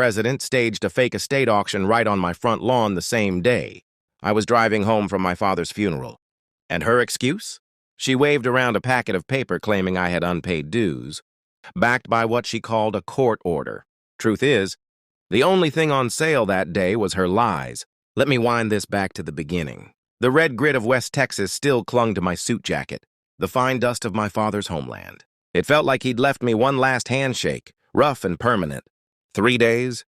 President staged a fake estate auction right on my front lawn the same day. I was driving home from my father's funeral. And her excuse? She waved around a packet of paper claiming I had unpaid dues, backed by what she called a court order. Truth is, the only thing on sale that day was her lies. Let me wind this back to the beginning. The red grit of West Texas still clung to my suit jacket, the fine dust of my father's homeland. It felt like he'd left me one last handshake, rough and permanent. 3 days,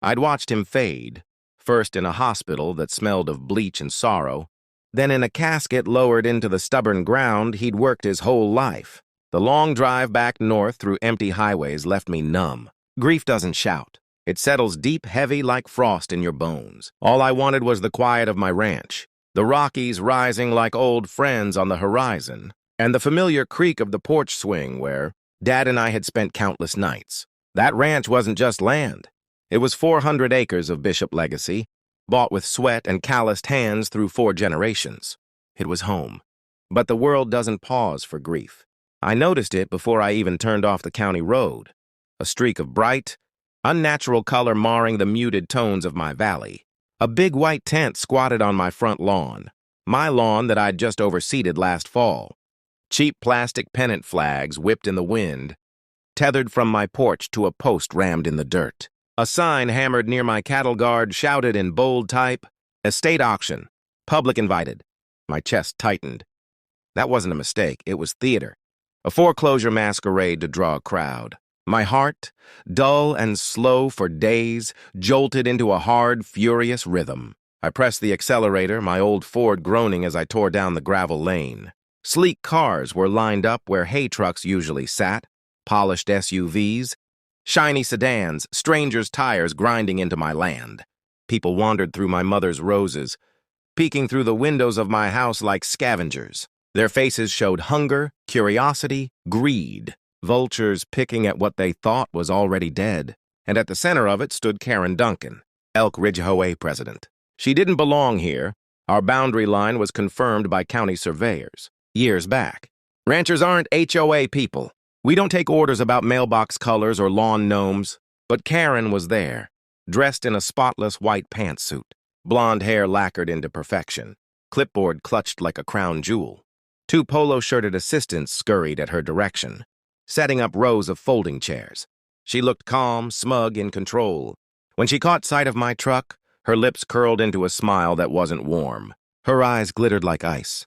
I'd watched him fade, first in a hospital that smelled of bleach and sorrow, then in a casket lowered into the stubborn ground he'd worked his whole life. The long drive back north through empty highways left me numb. Grief doesn't shout. It settles deep, heavy like frost in your bones. All I wanted was the quiet of my ranch, the Rockies rising like old friends on the horizon, and the familiar creak of the porch swing where Dad and I had spent countless nights. That ranch wasn't just land. It was 400 acres of Bishop legacy, bought with sweat and calloused hands through 4 generations. It was home. But the world doesn't pause for grief. I noticed it before I even turned off the county road. A streak of bright, unnatural color marring the muted tones of my valley. A big white tent squatted on my front lawn, my lawn that I'd just overseeded last fall. Cheap plastic pennant flags whipped in the wind, tethered from my porch to a post rammed in the dirt. A sign hammered near my cattle guard shouted in bold type, "Estate auction, public invited." My chest tightened. That wasn't a mistake, it was theater. A foreclosure masquerade to draw a crowd. My heart, dull and slow for days, jolted into a hard, furious rhythm. I pressed the accelerator, my old Ford groaning as I tore down the gravel lane. Sleek cars were lined up where hay trucks usually sat, polished SUVs, shiny sedans, strangers' tires grinding into my land. People wandered through my mother's roses, peeking through the windows of my house like scavengers. Their faces showed hunger, curiosity, greed, vultures picking at what they thought was already dead. And at the center of it stood Karen Duncan, Elk Ridge HOA president. She didn't belong here. Our boundary line was confirmed by county surveyors years back. Ranchers aren't HOA people. We don't take orders about mailbox colors or lawn gnomes. But Karen was there, dressed in a spotless white pantsuit, blonde hair lacquered into perfection, clipboard clutched like a crown jewel. 2 polo-shirted assistants scurried at her direction, setting up rows of folding chairs. She looked calm, smug, in control. When she caught sight of my truck, her lips curled into a smile that wasn't warm. Her eyes glittered like ice.